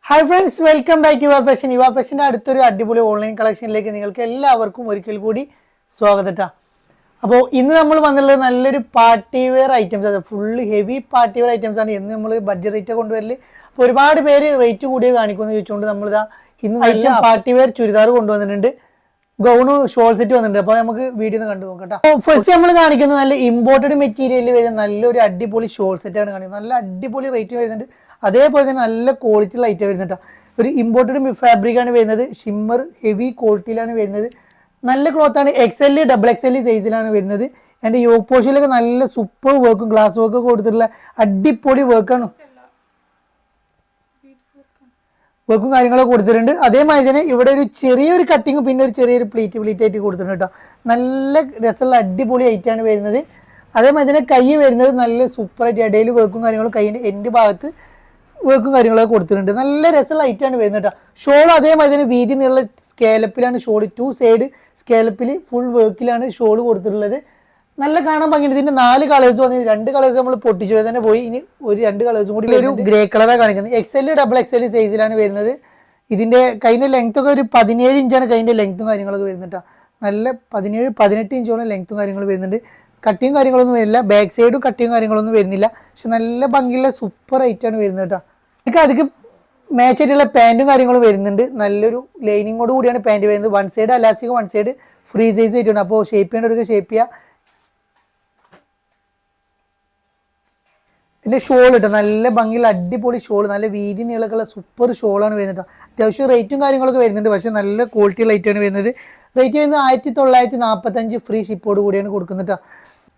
Hi friends, welcome back യുവ fashion. യുവ ഫാഷൻ്റെ അടുത്തൊരു അടിപൊളി ഓൺലൈൻ കളക്ഷനിലേക്ക് നിങ്ങൾക്ക് എല്ലാവർക്കും ഒരിക്കൽ കൂടി സ്വാഗതം. അപ്പോൾ ഇന്ന് നമ്മൾ വന്നുള്ളത് നല്ലൊരു പാർട്ടി വെയർ ഐറ്റംസ് ആണ്. Full heavy party wear items ആണ്. എന്ന് നമ്മൾ ബഡ്ജറ്റ് റേറ്റ് കൊണ്ടുവരല്. അപ്പോൾ ഒരുപാട് പേര് റേറ്റ് കൂടിയ കാണിക്കുമെന്ന് ചോദിച്ചുകൊണ്ട് നമ്മളിതാ ഇന്ന് നല്ല പാർട്ടി വെയർ ചുരിദാർ കൊണ്ടുവന്നിട്ടുണ്ട്. ഗൗണ് ഷോൾ സെറ്റ് വന്നിട്ടുണ്ട്. അപ്പോൾ നമുക്ക് വീഡിയോ ഒന്ന് കണ്ടു നോക്കാം. അപ്പോൾ ഫസ്റ്റ് നമ്മൾ കാണിക്കുന്നത് നല്ല ഇമ്പോർട്ടഡ് മെറ്റീരിയലിൽ വരുന്ന നല്ലൊരു അടിപൊളി ഷോൾ സെറ്റ് ആണ് കാണിക്കുന്നത്. നല്ല അടിപൊളി റേറ്റ് വരുന്നുണ്ട്. അതേപോലെ തന്നെ നല്ല ക്വാളിറ്റി ലൈറ്റ് വരുന്നുണ്ട്. ഒരു ഇമ്പോർട്ടഡ് ഫാബ്രിക് ആണ് വരുന്നത്. ഷിമ്മർ ഹെവി ക്വാളിറ്റിയിലാണ് വരുന്നത്. നല്ല ക്ലോത്ത് ആണ്. XL XXL സൈസിലാണ് വരുന്നത്. അതിൻ്റെ യോക്ക് പോർഷനിലൊക്കെ നല്ല സൂപ്പർ വർക്കും ഗ്ലാസ് വർക്കും കൊടുത്തിട്ടുള്ള അടിപൊളി വർക്കാണ്. വർക്കും കാര്യങ്ങളൊക്കെ കൊടുത്തിട്ടുണ്ട്. അതേമാതിരി തന്നെ ഇവിടെ ഒരു ചെറിയൊരു കട്ടിങ്ങും പിന്നെ ഒരു ചെറിയൊരു പ്ലീറ്റ് ആയിട്ട് കൊടുത്തിട്ടുണ്ട് കേട്ടോ. നല്ല രസമുള്ള അടിപൊളി ഐറ്റാണ് വരുന്നത്. അതേമാതിരി തന്നെ കൈ വരുന്നത് നല്ല സൂപ്പറായിട്ട് ഇടയിൽ വർക്കും കാര്യങ്ങളും കൈയിൻ്റെ എൻഡ് ഭാഗത്ത് വർക്കും കാര്യങ്ങളൊക്കെ കൊടുത്തിട്ടുണ്ട്. നല്ല രസമുള്ള ഐറ്റാണ് വരുന്നത് കേട്ടോ. ഷോൾ അതേമാതിരി തന്നെ വീതി നീള സ്കേലപ്പിലാണ് ഷോൾ. 2 സൈഡ് സ്കേലപ്പിൽ ഫുൾ വർക്കിലാണ് ഷോൾ കൊടുത്തിട്ടുള്ളത്. നല്ല കാണാൻ ഭംഗിയുണ്ട്. ഇതിന്റെ 4 കളേഴ്സ് വന്നത്. 2 കളേഴ്സ് നമ്മൾ പൊട്ടിച്ചു തന്നെ പോയി. ഇനി ഒരു 2 കളേഴ്സും കൂടി ഒരു ഗ്രേ കളറാണ് കാണിക്കുന്നത്. XL XXL സൈസിലാണ് വരുന്നത്. ഇതിന്റെ കൈന്റെ ലെങ്ത് ഒക്കെ ഒരു 17 ഇഞ്ചാണ് കൈന്റെ ലെങ്ത്തും കാര്യങ്ങളൊക്കെ വരുന്നുണ്ട്. നല്ല 17-18 ഇഞ്ചോളം ലെങ്ത്തും കാര്യങ്ങളും വരുന്നുണ്ട്. കട്ടിയും കാര്യങ്ങളൊന്നും വരില്ല. ബാക്ക് സൈഡും കട്ടിയും കാര്യങ്ങളൊന്നും വരുന്നില്ല. പക്ഷെ നല്ല ഭംഗിയുള്ള സൂപ്പർ ഐറ്റാണ് വരുന്നത് കേട്ടോ. എനിക്ക് അധികം മാച്ച് ആയിട്ടുള്ള പാൻറ്റും കാര്യങ്ങളും വരുന്നുണ്ട്. നല്ലൊരു ലൈനിങ്ങോട് കൂടിയാണ് പാൻറ് വരുന്നത്. 1 side elastic 1 side free size ആയിട്ടുണ്ട്. അപ്പോൾ ഷേപ്പ് ചെയ്യേണ്ടവർക്ക് ഷേപ്പ് ചെയ്യുക. പിന്നെ ഷോൾ ഇട്ടോ, നല്ല ഭംഗിയുള്ള അടിപൊളി ഷോൾ. നല്ല വീതി നീളക്കുള്ള സൂപ്പർ ഷോളാണ് വരുന്നത്. അത്യാവശ്യം റേറ്റും കാര്യങ്ങളൊക്കെ വരുന്നുണ്ട്. പക്ഷേ നല്ല ക്വാളിറ്റി ലൈറ്റാണ് വരുന്നത്. റേറ്റ് വരുന്നത് 1945 ഫ്രീ ഷിപ്പോട് കൂടിയാണ് കൊടുക്കുന്നത്.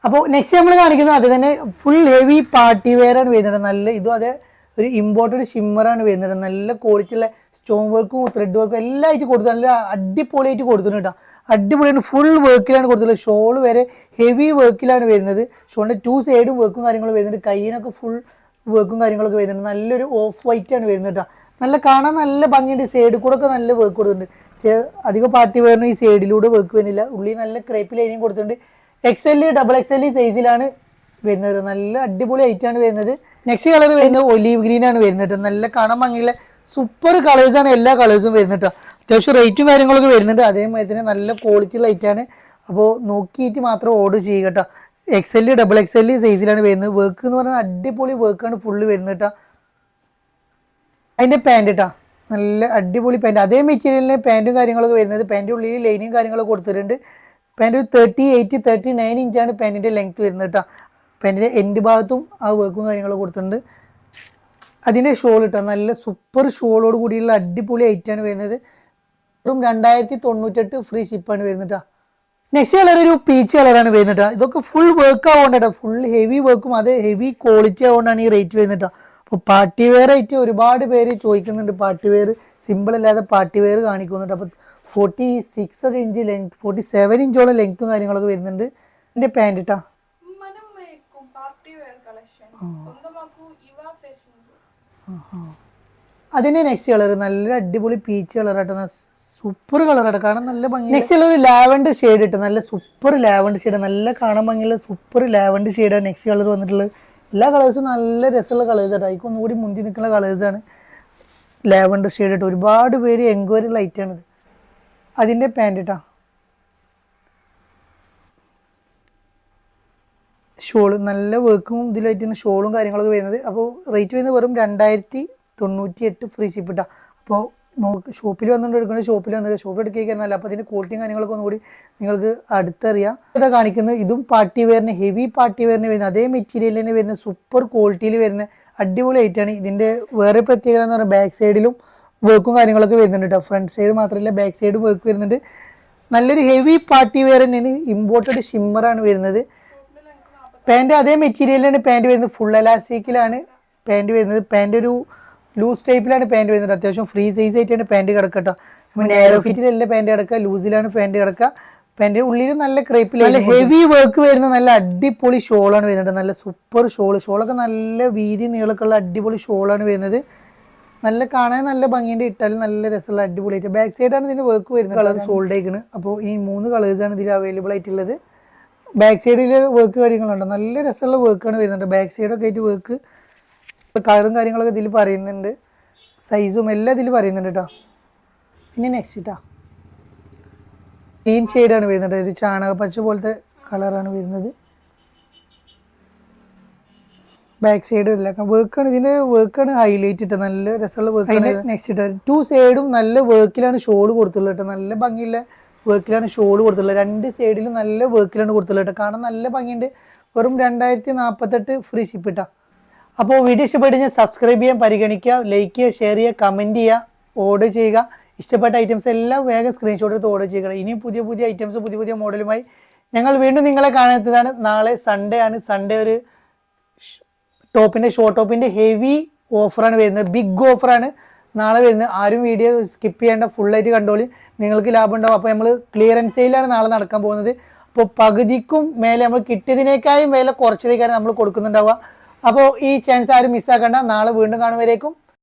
അപ്പോൾ നെക്സ്റ്റ് നമ്മൾ കാണിക്കുന്നത് അത് തന്നെ ഫുൾ ഹെവി പാർട്ടി വെയർ ആണ് വരുന്നത്. നല്ല ഇതും അതേ ഒരു ഇമ്പോർട്ടഡ് ഷിമ്മറാണ് വരുന്നത്. നല്ല ക്വാളിറ്റി ഉള്ള സ്റ്റോൺ വർക്കും ത്രെഡ് വർക്കും എല്ലാം ആയിട്ട് കൊടുത്തു. നല്ല അടിപൊളിയായിട്ട് കൊടുത്തിട്ടുണ്ട് കേട്ടോ. അടിപൊളിയാണ്. ഫുൾ വർക്കിലാണ് കൊടുത്തിട്ടുള്ളത്. ഷോൾ വരെ ഹെവി വർക്കിലാണ് വരുന്നത്. ഷോളിൻ്റെ 2 സൈഡും വർക്കും കാര്യങ്ങളും വരുന്നുണ്ട്. കയ്യിനൊക്കെ ഫുൾ വർക്കും കാര്യങ്ങളൊക്കെ വരുന്നുണ്ട്. നല്ലൊരു ഓഫ് വൈറ്റ് ആണ് വരുന്നത് കേട്ടോ. നല്ല കാണാൻ നല്ല ഭംഗിയുണ്ട്. സൈഡിൽ കൂടെ ഒക്കെ നല്ല വർക്ക് കൊടുത്തിട്ടുണ്ട്. അധികം പാർട്ടി വെയറിന് ഈ സൈഡിലൂടെ വർക്ക് വരുന്നില്ല. ഉള്ളിൽ നല്ല ക്രേപ്പ് ലൈനിങ് കൊടുത്തിട്ടുണ്ട്. XL XXL സൈസിലാണ് വരുന്നത്. നല്ല അടിപൊളി ഐറ്റാണ് വരുന്നത്. നെക്സ്റ്റ് കളർ വരുന്നത് ഒലീവ് ഗ്രീൻ ആണ് വരുന്നത്. നല്ല കാണാൻ ഭംഗിയുള്ള സൂപ്പർ കളേഴ്സാണ് എല്ലാ കളേഴ്സും വരുന്നത് കേട്ടോ. അത്യാവശ്യം റേറ്റും കാര്യങ്ങളൊക്കെ വരുന്നുണ്ട്. അതേമാതിരി തന്നെ നല്ല ക്വാളിറ്റി ലൈറ്റാണ്. അപ്പോൾ നോക്കിയിട്ട് മാത്രം ഓർഡർ ചെയ്യുക കേട്ടോ. XL XXL സൈസിലാണ് വരുന്നത്. വർക്ക് എന്ന് പറഞ്ഞാൽ അടിപൊളി വർക്കാണ് ഫുള്ള് വരുന്നത് കേട്ടോ. അതിൻ്റെ പാൻറ് കേട്ടോ, നല്ല അടിപൊളി പാൻറ്. അതേ മെറ്റീരിയലിന് പാൻറ്റും കാര്യങ്ങളൊക്കെ വരുന്നത്. പാൻറ് ഉള്ളിൽ ലൈനും കാര്യങ്ങളൊക്കെ കൊടുത്തിട്ടുണ്ട്. പാൻറ് ഒരു 38-39 ഇഞ്ചാണ് പാൻറ്റിൻ്റെ ലെങ്ത് വരുന്നത് കേട്ടോ. പാൻറ്റിൻ്റെ എൻഡ് ഭാഗത്തും ആ വർക്കും കാര്യങ്ങളൊക്കെ കൊടുത്തിട്ടുണ്ട്. അതിൻ്റെ ഷോൾ ഇട്ടോ, നല്ല സൂപ്പർ ഷോളോട് കൂടിയുള്ള അടിപൊളി ഐറ്റാണ് വരുന്നത്. വെറും 2098 ഫ്രീ ഷിപ്പാണ് വരുന്നത് കേട്ടോ. നെക്സ്റ്റ് കളർ ഒരു പീച്ച് കളറാണ് വരുന്നത് കേട്ടോ. ഇതൊക്കെ ഫുൾ വർക്ക് ആവുകൊണ്ടാണ്, ഫുൾ ഹെവി വർക്കും അത് ഹെവി ക്വാളിറ്റി ആവുകൊണ്ടാണ് ഈ റേറ്റ് വരുന്നത് കേട്ടോ. അപ്പോൾ പാർട്ടി വെയർ ആയിട്ട് ഒരുപാട് പേര് ചോദിക്കുന്നുണ്ട്. പാർട്ടി വെയർ സിമ്പിൾ അല്ലാതെ പാർട്ടി വെയർ കാണിക്കുന്നുണ്ട്. അപ്പോൾ 46 ഇഞ്ച് ലെങ്ത് 47 ഇഞ്ചോളം ലെങ്ത്തും കാര്യങ്ങളൊക്കെ വരുന്നുണ്ട്. എൻ്റെ പാൻറ് കേട്ടോ. അതിൻ്റെ നെക്സ്റ്റ് കളർ നല്ല അടിപൊളി പീച്ച് കളറാട്ടോ. സൂപ്പർ കളറാട്ടോ, കാണാൻ നല്ല ഭംഗി. നെക്സ്റ്റ് കളർ ലാവൻഡർ ഷെയ്ഡ് ഇട്ട് നല്ല സൂപ്പർ ലാവൻഡർ ഷെയ്ഡ്. നല്ല കാണാൻ ഭംഗിയുള്ള സൂപ്പർ ലാവൻഡർ ഷെയ്ഡാണ് നെക്സ്റ്റ് കളർ വന്നിട്ടുള്ളത്. എല്ലാ കളേഴ്സും നല്ല രസമുള്ള കളേഴ്സ് ആട്ടോ. അതിൽ ഒന്നുകൂടി മുന്തി നിൽക്കുന്ന കളേഴ്സാണ് ലാവൻഡർ ഷെയ്ഡ് ഇട്ട്. ഒരുപാട് പേര് എൻക്വയറി ലൈറ്റാണിത്. അതിൻ്റെ പാൻറ് കേട്ടോ. ഷോള് നല്ല വർക്കും ഇതിലായിട്ടാണ് ഷോളും കാര്യങ്ങളൊക്കെ വരുന്നത്. അപ്പോൾ റേറ്റ് വരുന്നത് വെറും 2098 ഫ്രീ ഷിപ്പ് ഇട്ടാ. അപ്പോൾ ഷോപ്പിൽ വന്നുകൊണ്ട് എടുക്കുന്നത് ഷോപ്പിൽ എടുക്കുകയായിരുന്നല്ല. അപ്പോൾ അതിൻ്റെ ക്വാളിറ്റിയും കാര്യങ്ങളൊക്കെ ഒന്നുകൂടി നിങ്ങൾക്ക് അടുത്തറിയാം. ഇതാ കാണിക്കുന്നത് ഇതും പാർട്ടി വെയറിന് ഹെവി പാർട്ടി വെയറിന് വരുന്നത്. അതേ മെറ്റീരിയലിന് വരുന്ന സൂപ്പർ ക്വാളിറ്റിയിൽ വരുന്ന അടിപൊളി ഐറ്റാണ്. ഇതിൻ്റെ വേറെ പ്രത്യേകത എന്ന് പറഞ്ഞാൽ ബാക്ക് സൈഡിലും വർക്കും കാര്യങ്ങളൊക്കെ വരുന്നുണ്ട് കേട്ടോ. ഫ്രണ്ട് സൈഡ് മാത്രമല്ല ബാക്ക് സൈഡും വർക്ക് വരുന്നുണ്ട്. നല്ലൊരു ഹെവി പാർട്ടി വെയർ തന്നെയാണ്. ഇമ്പോർട്ടഡ് ഷിമ്മറാണ് വരുന്നത്. പാൻറ് അതേ മെറ്റീരിയലിലാണ് പാൻറ് വരുന്നത്. ഫുൾ എലാസ്റ്റിക്കിലാണ് പാൻറ് വരുന്നത്. പാൻറ് ഒരു ലൂസ് ടൈപ്പിലാണ് പാൻറ് വരുന്നത്. അത്യാവശ്യം ഫ്രീ സൈസ് ആയിട്ടാണ് പാൻറ് കിടക്കട്ടോ. നാരോ ഫിറ്റിലല്ല പാൻറ് കിടക്കുക, ലൂസിലാണ് പാൻറ് കിടക്കുക. പാൻറ് ഉള്ളിൽ നല്ല ക്രേപ്പിൽ നല്ല ഹെവി വർക്ക് വരുന്ന നല്ല അടിപൊളി ഷോളാണ് വരുന്നത്. നല്ല സൂപ്പർ ഷോളൊക്കെ നല്ല വീതി നീളക്കുള്ള അടിപൊളി ഷോളാണ് വരുന്നത്. നല്ല കാണാൻ നല്ല ഭംഗിയുണ്ട്. ഇട്ടാലും നല്ല രസമുള്ള അടിപൊളിയായിട്ട്. ബാക്ക് സൈഡാണ് ഇതിൻ്റെ വർക്ക് വരുന്നത്. കളർ ഷോൾഡ് ആയിക്കണ്. അപ്പോൾ ഈ 3 കളേഴ്സാണ് ഇതിൽ അവൈലബിൾ ആയിട്ടുള്ളത്. ബാക്ക് സൈഡിൽ വർക്ക് കാര്യങ്ങളുണ്ട്. നല്ല രസമുള്ള വർക്കാണ് വരുന്നുണ്ട്. ബാക്ക് സൈഡൊക്കെ ആയിട്ട് വർക്ക് കളറും കാര്യങ്ങളൊക്കെ ഇതിൽ പറയുന്നുണ്ട്. സൈസും എല്ലാം ഇതിൽ പറയുന്നുണ്ട് കേട്ടോ. പിന്നെ നെക്സ്റ്റ് കേട്ടോ, ഗ്രീൻ ഷെയ്ഡാണ് വരുന്നത്, ഒരു ചാണകപ്പച്ച പോലത്തെ കളറാണ് വരുന്നത്. ബാക്ക് സൈഡ് ഇല്ല വർക്കാണ്, ഇതിൻ്റെ വർക്കാണ് ഹൈലൈറ്റ് ഇട്ടത്, നല്ല രസമുള്ള വർക്കാണ്. നെക്സ്റ്റ് ഇട്ടത് 2 സൈഡും നല്ല വർക്കിലാണ് ഷോള് കൊടുത്തുള്ളത് കേട്ടോ, നല്ല ഭംഗിയുള്ള വർക്കിലാണ് ഷോള് കൊടുത്തുള്ളത്. 2 സൈഡിലും നല്ല വർക്കിലാണ് കൊടുത്തുള്ളത് കേട്ടോ, കാണാൻ നല്ല ഭംഗിയുണ്ട്. വെറും 2048 ഫ്രീ ഷിപ്പ് ഇട്ടാ. അപ്പോൾ വീഡിയോ ഇഷ്ടപ്പെട്ട് കഴിഞ്ഞാൽ സബ്സ്ക്രൈബ് ചെയ്യാൻ പരിഗണിക്കുക, ലൈക്ക് ചെയ്യുക, ഷെയർ ചെയ്യുക, കമൻറ്റ് ചെയ്യുക, ഓർഡർ ചെയ്യുക. ഇഷ്ടപ്പെട്ട ഐറ്റംസ് എല്ലാം വേഗം സ്ക്രീൻഷോട്ട് എടുത്ത് ഓർഡർ ചെയ്യുക. ഇനിയും പുതിയ പുതിയ ഐറ്റംസ് പുതിയ പുതിയ മോഡലുമായി ഞങ്ങൾ വീണ്ടും നിങ്ങളെ കാണുന്നതാണ്. നാളെ സൺഡേ ആണ്. സൺഡേ ഒരു ടോപ്പിൻ്റെ ഷോർട്ട് ടോപ്പിൻ്റെ ഹെവി ഓഫറാണ് വരുന്നത്, ബിഗ് ഓഫറാണ് നാളെ വരുന്നത്. ആരും വീഡിയോ സ്കിപ്പ് ചെയ്യേണ്ട, ഫുള്ളായിട്ട് കണ്ടോളി, നിങ്ങൾക്ക് ലാഭം ഉണ്ടാവും. അപ്പോൾ നമ്മൾ ക്ലിയറൻസ് സെയിലാണ് നാളെ നടക്കാൻ പോകുന്നത്. അപ്പോൾ പകുതിക്കും മേലെ നമ്മൾ കിട്ടിയതിനേക്കാളും വില കുറച്ചതിനേക്കാളും നമ്മൾ കൊടുക്കുന്നുണ്ടാവുക. അപ്പോൾ ഈ ചാൻസ് ആരും മിസ്സാക്കണ്ട. നാളെ വീണ്ടും കാണുമ്പോഴേക്കും